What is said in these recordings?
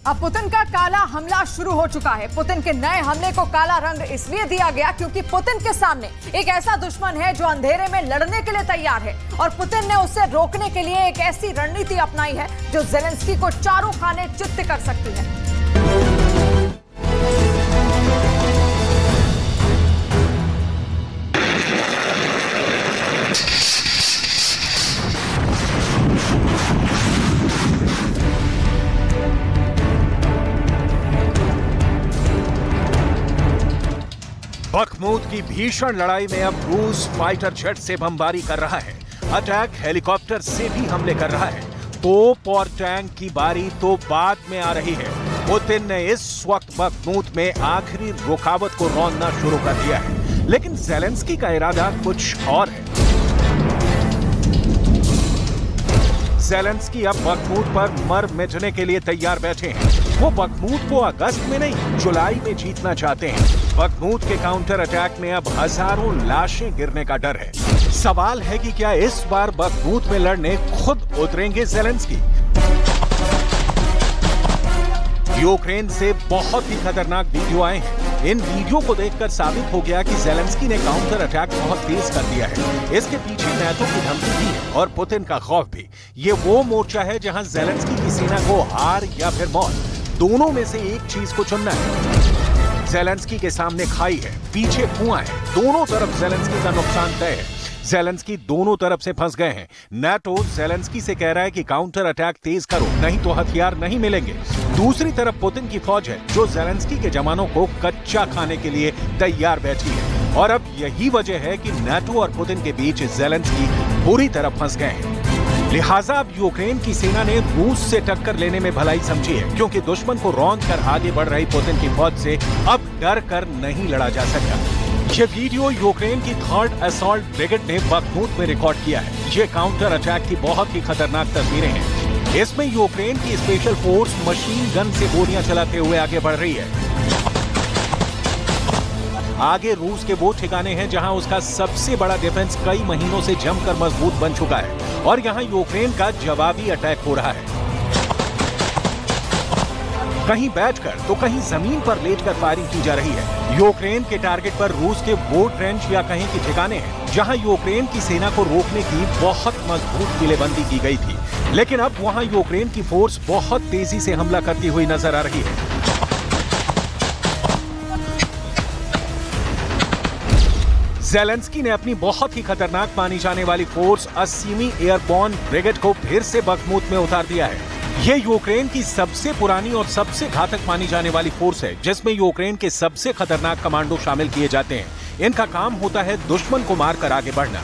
अब पुतिन का काला हमला शुरू हो चुका है। पुतिन के नए हमले को काला रंग इसलिए दिया गया क्योंकि पुतिन के सामने एक ऐसा दुश्मन है जो अंधेरे में लड़ने के लिए तैयार है और पुतिन ने उसे रोकने के लिए एक ऐसी रणनीति अपनाई है जो ज़ेलेंस्की को चारों खाने चित्त कर सकती है। बखमूत की भीषण लड़ाई में अब रूस फाइटर जेट से बमबारी कर रहा है, अटैक हेलीकॉप्टर से भी हमले कर रहा है। तोप और टैंक की बारी तो बाद में आ रही है। पुतिन ने इस वक्त बखमूत में आखिरी रुकावट को रौंदना शुरू कर दिया है, लेकिन ज़ेलेंस्की का इरादा कुछ और है। ज़ेलेंस्की अब बखमूत पर मर मिटने के लिए तैयार बैठे हैं। वो बखमूत को अगस्त में नहीं, जुलाई में जीतना चाहते हैं। बखमूत के काउंटर अटैक में अब हजारों लाशें गिरने का डर है। सवाल है कि क्या इस बार बखमूत में लड़ने खुद उतरेंगे ज़ेलेंस्की? यूक्रेन से बहुत ही खतरनाक वीडियो आए हैं। इन वीडियो को देखकर साबित हो गया कि ज़ेलेंस्की ने काउंटर अटैक बहुत तेज कर दिया है। इसके पीछे नाटो की धमकी भी है और पुतिन का खौफ भी। ये वो मोर्चा है जहां ज़ेलेंस्की की सेना को हार या फिर मौत, दोनों में से एक चीज को चुनना है। ज़ेलेंस्की के सामने खाई है, पीछे कुआं है, दोनों तरफ ज़ेलेंस्की का नुकसान तय है। ज़ेलेंस्की दोनों तरफ से फंस गए हैं। नाटो ज़ेलेंस्की से कह रहा है कि काउंटर अटैक तेज करो, नहीं तो हथियार नहीं मिलेंगे। दूसरी तरफ पुतिन की फौज है जो ज़ेलेंस्की के जवानों को कच्चा खाने के लिए तैयार बैठी है। और अब यही वजह है कि नाटो और पुतिन के बीच ज़ेलेंस्की बुरी तरह फंस गए हैं। लिहाजा अब यूक्रेन की सेना ने रूस से टक्कर लेने में भलाई समझी है, क्योंकि दुश्मन को रौंद कर आगे बढ़ रही पुतिन की फौज से अब डर कर नहीं लड़ा जा सकता। ये वीडियो यूक्रेन की 3rd असॉल्ट ब्रिगेड ने बखमूत में रिकॉर्ड किया है। ये काउंटर अटैक की बहुत ही खतरनाक तस्वीरें हैं। इसमें यूक्रेन की स्पेशल फोर्स मशीन गन से गोलियां चलाते हुए आगे बढ़ रही है। आगे रूस के वो ठिकाने हैं जहां उसका सबसे बड़ा डिफेंस कई महीनों से जमकर मजबूत बन चुका है और यहां यूक्रेन का जवाबी अटैक हो रहा है। कहीं बैठकर तो कहीं जमीन पर लेटकर फायरिंग की जा रही है। यूक्रेन के टारगेट पर रूस के वो ट्रेंच या कहीं के ठिकाने हैं जहां यूक्रेन की सेना को रोकने की बहुत मजबूत किलेबंदी की गई थी, लेकिन अब वहां यूक्रेन की फोर्स बहुत तेजी से हमला करती हुई नजर आ रही है। ज़ेलेंस्की ने अपनी बहुत ही खतरनाक मानी जाने वाली फोर्स 80वीं एयरबॉर्न ब्रिगेड को फिर से बखमूत में उतार दिया है। ये यूक्रेन की सबसे पुरानी और सबसे घातक मानी जाने वाली फोर्स है, जिसमें यूक्रेन के सबसे खतरनाक कमांडो शामिल किए जाते हैं। इनका काम होता है दुश्मन को मारकर आगे बढ़ना।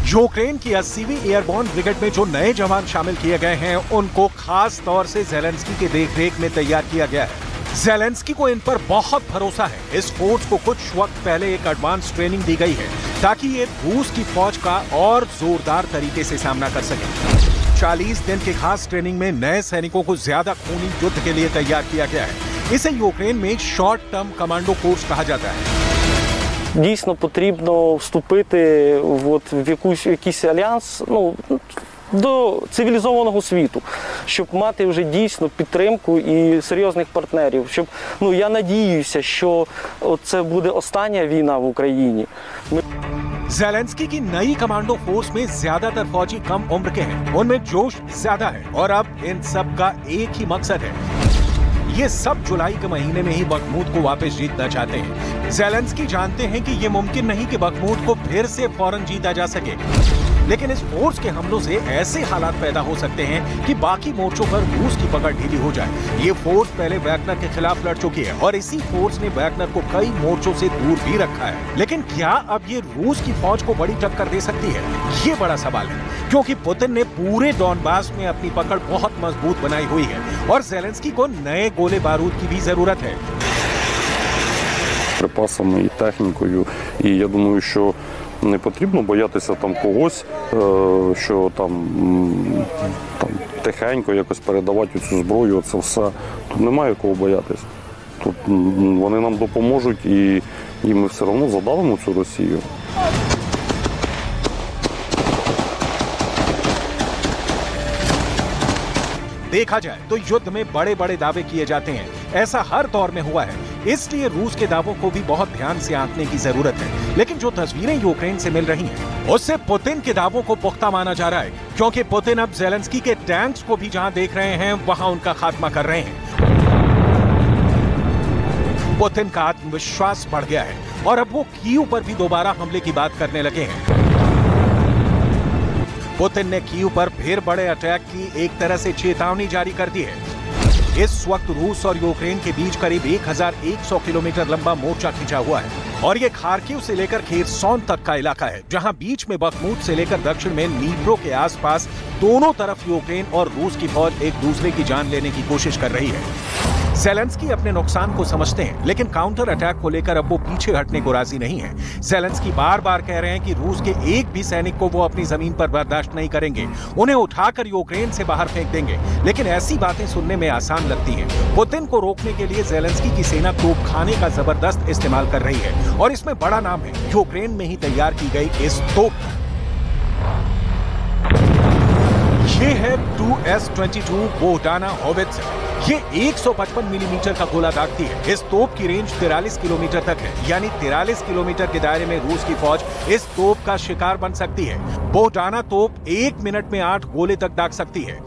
यूक्रेन की 80वीं एयरबॉर्न ब्रिगेड में जो नए जवान शामिल किए गए हैं, उनको खास तौर से ज़ेलेंस्की के देखरेख में तैयार किया गया है। ज़ेलेंस्की को इन पर बहुत भरोसा है। इस फोर्स को कुछ वक्त पहले एक एडवांस ट्रेनिंग दी गई है ताकि ये रूस की फौज का और जोरदार तरीके से सामना कर सके। 40 दिन की खास ट्रेनिंग में नए सैनिकों को ज्यादा खूनी युद्ध के लिए तैयार किया गया है। इसे यूक्रेन में शॉर्ट टर्म कमांडो कोर्स कहा जाता है। Дійсно потрібно вступити в якийсь альянс, до цивілізованого світу, щоб мати вже дійсно підтримку і серйозних партнерів. Щоб, я надіюся, що це буде остання війна в Україні. ज़ेलेंस्की की नई कमांडो फोर्स में ज्यादातर फौजी कम उम्र के हैं, उनमें जोश ज्यादा है और अब इन सब का एक ही मकसद है। ये सब जुलाई के महीने में ही बखमूत को वापस जीतना चाहते हैं। ज़ेलेंस्की जानते हैं कि ये मुमकिन नहीं कि बखमूत को फिर से फौरन जीता जा सके, लेकिन इस फोर्स के हमलों से ऐसे हालात पैदा हो सकते हैं कि बाकी मोर्चों पर रूस की पकड़ ढीली हो जाए। ये फोर्स पहले वैगनर के खिलाफ लड़ चुकी है और इसी फोर्स ने वैगनर को कई मोर्चों से दूर भी रखा है। लेकिन क्या अब ये रूस की फौज को बड़ी टक्कर दे सकती है? ये बड़ा सवाल है, क्योंकि पुतिन ने पूरे डॉनबास में अपनी पकड़ बहुत मजबूत बनाई हुई है और ज़ेलेंस्की को नए गोले बारूद की भी जरूरत है। Припасами і технікою, і я думаю, що не потрібно боятися там когось, що там тихенько якось передавати цю зброю, це все. Тут немає кого боятися. Тут вони нам допоможуть і ми все одно задавимо цю Росію. देखा जाए तो युद्ध में बड़े बड़े दावे किए जाते हैं, ऐसा हर दौर में हुआ है, इसलिए रूस के दावों को भी बहुत ध्यान से आंकने की जरूरत है। लेकिन जो तस्वीरें यूक्रेन से मिल रही हैं, उससे पुतिन के दावों को पुख्ता माना जा रहा है, क्योंकि पुतिन अब ज़ेलेंस्की के टैंक्स को भी जहां देख रहे हैं वहां उनका खात्मा कर रहे हैं। पुतिन का आत्मविश्वास बढ़ गया है और अब वो कीव पर भी दोबारा हमले की बात करने लगे हैं। पुतिन ने कीव पर फिर बड़े अटैक की एक तरह से चेतावनी जारी कर दी है। इस वक्त रूस और यूक्रेन के बीच करीब 1100 किलोमीटर लंबा मोर्चा खिंचा हुआ है और ये खार्किव से लेकर खेरसोन तक का इलाका है, जहां बीच में बखमूत से लेकर दक्षिण में नीप्रो के आसपास दोनों तरफ यूक्रेन और रूस की फौज एक दूसरे की जान लेने की कोशिश कर रही है। ज़ेलेंस्की अपने नुकसान को समझते हैं, लेकिन काउंटर अटैक को लेकर अब वो पीछे हटने को राजी नहीं है। ज़ेलेंस्की बार बार कह रहे हैं कि रूस के एक भी सैनिक को वो अपनी जमीन पर बर्दाश्त नहीं करेंगे, उन्हें उठाकर यूक्रेन से बाहर फेंक देंगे। लेकिन ऐसी बातें सुनने में आसान लगती हैं। पुतिन को रोकने के लिए ज़ेलेंस्की की सेना तोपखाने का जबरदस्त इस्तेमाल कर रही है और इसमें बड़ा नाम है यूक्रेन में ही तैयार की गई इस तोप। ये है 2S-22 बोहडाना होवित्ज़र। ये 155 मिलीमीटर का गोला दागती है। इस तोप की रेंज 43 किलोमीटर तक है, यानी 43 किलोमीटर के दायरे में रूस की फौज इस तोप का शिकार बन सकती है। बोहडाना तोप 1 मिनट में 8 गोले तक दाग सकती है।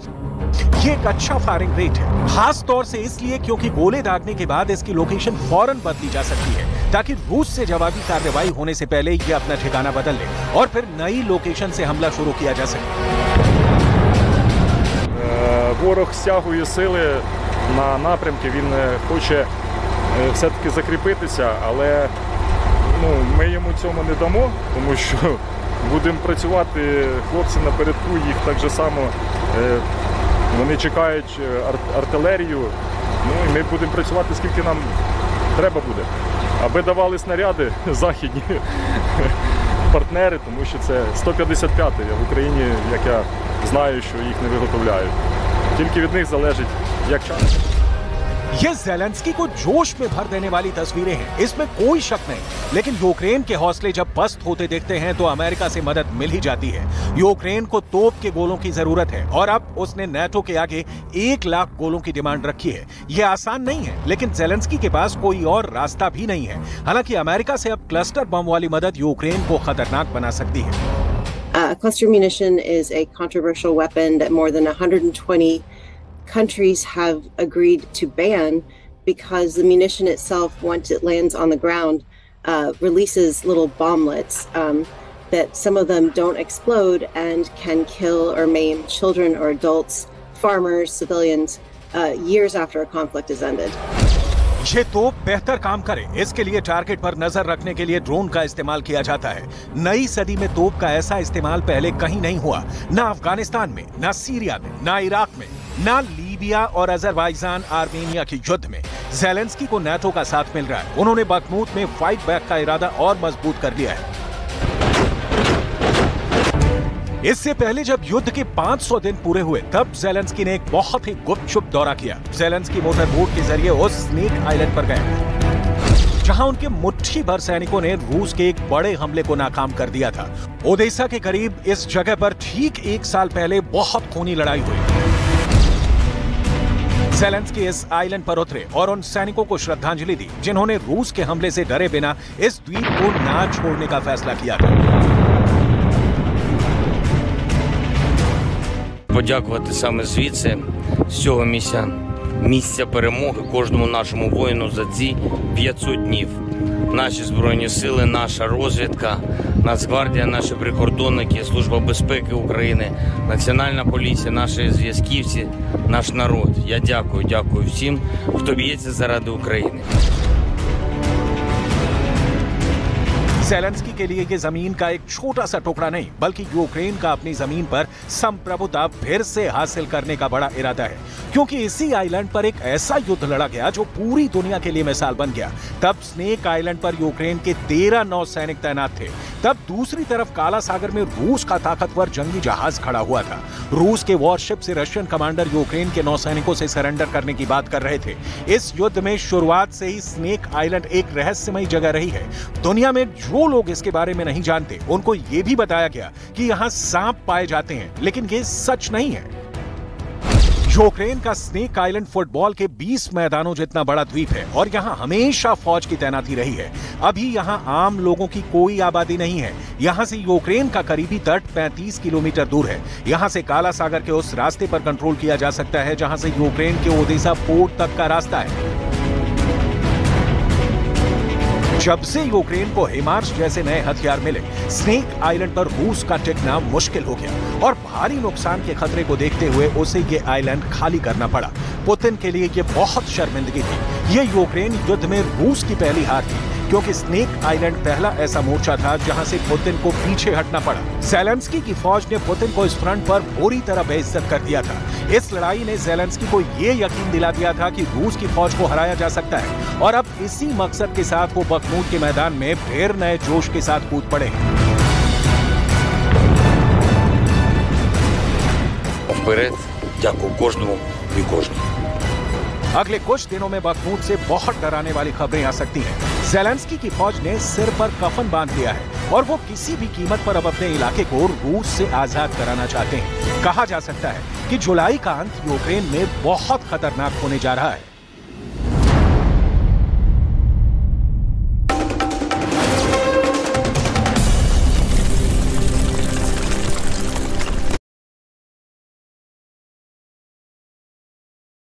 ये एक अच्छा फायरिंग रेट है, खास तौर से इसलिए क्योंकि गोले दागने के बाद इसकी लोकेशन फौरन बदली जा सकती है, ताकि रूस से जवाबी कार्रवाई होने से पहले ये अपना ठिकाना बदल ले और फिर नई लोकेशन से हमला शुरू किया जा सके। Ворог стягує сили на напрямки, він хоче все-таки закріпитися, але ми йому цьому не дамо, тому що будемо працювати, хлопці напередку, їх так же само, вони чекають артилерію, і ми будемо працювати, скільки нам треба буде, аби давали снаряди західні партнери, тому що це 155-й, а в Україні, як я знаю, що їх не виготовляють. Тільки від них залежить, як час. ये ज़ेलेंस्की को जोश में भर देने वाली तस्वीरें हैं, इसमें कोई शक नहीं। लेकिन यूक्रेन के हौसले जब पस्त होते देखते हैं तो अमेरिका से मदद मिल ही जाती है। यूक्रेन को तोप के गोलों की जरूरत है और अब उसने नाटो के आगे 1 लाख गोलों की डिमांड रखी है। ये आसान नहीं है, लेकिन ज़ेलेंस्की के पास कोई और रास्ता भी नहीं है। हालांकि अमेरिका से अब क्लस्टर बम वाली मदद यूक्रेन को खतरनाक बना सकती है। Cluster munition is a controversial weapon that more than 120 countries have agreed to ban because the munition itself, once it lands on the ground, releases little bomblets that some of them don't explode and can kill or maim children or adults, farmers, civilians, years after a conflict is ended. ये तोप बेहतर काम करे, इसके लिए target पर नजर रखने के लिए ड्रोन का इस्तेमाल किया जाता है। नई सदी में तोप का ऐसा इस्तेमाल पहले कहीं नहीं हुआ, ना अफगानिस्तान में, ना सीरिया में, ना इराक में, ना लीबिया और अजरबैजान आर्मेनिया के युद्ध में। ज़ेलेंस्की को नाटो का साथ मिल रहा है। उन्होंने बखमूत में फाइट बैक का इरादा और मजबूत कर लिया है। इससे पहले जब युद्ध के 500 दिन पूरे हुए, तब ज़ेलेंस्की ने एक बहुत ही गुपचुप दौरा किया। ज़ेलेंस्की मोटर बोट के जरिए उस स्नेक आइलैंड पर गए, जहां उनके मुट्ठी भर सैनिकों ने रूस के एक बड़े हमले को नाकाम कर दिया था। ओडेसा के करीब इस जगह पर ठीक 1 साल पहले बहुत खूनी लड़ाई हुई। ज़ेलेंस्की इस आइलैंड पर उतरे और उन सैनिकों को श्रद्धांजलि दी जिन्होंने रूस के हमले से डरे बिना इस द्वीप को ना छोड़ने का फैसला किया था। Подякувати саме звідси, з цього місця перемоги, кожному нашому воїну за ці 500 днів. Наші Збройні сили, наша розвідка, Нацгвардія, наші прикордонники, Служба безпеки України, Національна поліція, наші зв'язківці, наш народ. Я дякую всім, хто б'ється заради України. ज़ेलेंस्की के लिए ये जमीन का एक छोटा सा टुकड़ा नहीं, बल्कि यूक्रेन का अपनी जमीन पर संप्रभुता फिर से हासिल करने का बड़ा इरादा है, क्योंकि इसी आइलैंड पर एक ऐसा युद्ध लड़ा गया जो पूरी दुनिया के लिए मिसाल बन गया। तब स्नेक आइलैंड पर यूक्रेन के 13 नौसैनिक तैनात थे। तब दूसरी तरफ काला सागर में रूस का ताकतवर जंगी जहाज खड़ा हुआ था। रूस के वॉरशिप से रशियन कमांडर यूक्रेन के नौसैनिकों से सरेंडर करने की बात कर रहे थे। इस युद्ध में शुरुआत से ही स्नेक आइलैंड एक रहस्यमयी जगह रही है। दुनिया में जो लोग इसके बारे में नहीं जानते, उनको ये भी बताया गया कि यहाँ सांप पाए जाते हैं, लेकिन ये सच नहीं है। यूक्रेन का स्नेक आइलैंड फुटबॉल के 20 मैदानों जितना बड़ा द्वीप है और यहाँ हमेशा फौज की तैनाती रही है। अभी यहाँ आम लोगों की कोई आबादी नहीं है। यहाँ से यूक्रेन का करीबी तट 35 किलोमीटर दूर है। यहाँ से काला सागर के उस रास्ते पर कंट्रोल किया जा सकता है जहाँ से यूक्रेन के ओदेसा पोर्ट तक का रास्ता है। जब से यूक्रेन को हिमार्स जैसे नए हथियार मिले, स्नेक आइलैंड पर रूस का टिकना मुश्किल हो गया और भारी नुकसान के खतरे को देखते हुए उसे ये आइलैंड खाली करना पड़ा। पुतिन के लिए ये बहुत शर्मिंदगी थी। ये यूक्रेन युद्ध में रूस की पहली हार थी, क्योंकि स्नेक आइलैंड पहला ऐसा मोर्चा था जहां से पुतिन को पीछे हटना पड़ा। ज़ेलेंस्की की फौज ने पुतिन को इस फ्रंट पर बुरी तरह बेइज्जत कर दिया था। इस लड़ाई ने ज़ेलेंस्की को ये यकीन दिला दिया था कि रूस की फौज को हराया जा सकता है और अब इसी मकसद के साथ वो बखमूत के मैदान में फिर नए जोश के साथ कूद पड़े। Вперед, дякую кожному і кожній. अगले कुछ दिनों में बखमूत से बहुत डराने वाली खबरें आ सकती हैं। ज़ेलेंस्की की फौज ने सिर पर कफन बांध लिया है और वो किसी भी कीमत पर अब अपने इलाके को रूस से आजाद कराना चाहते हैं। कहा जा सकता है कि जुलाई का अंत यूक्रेन में बहुत खतरनाक होने जा रहा है।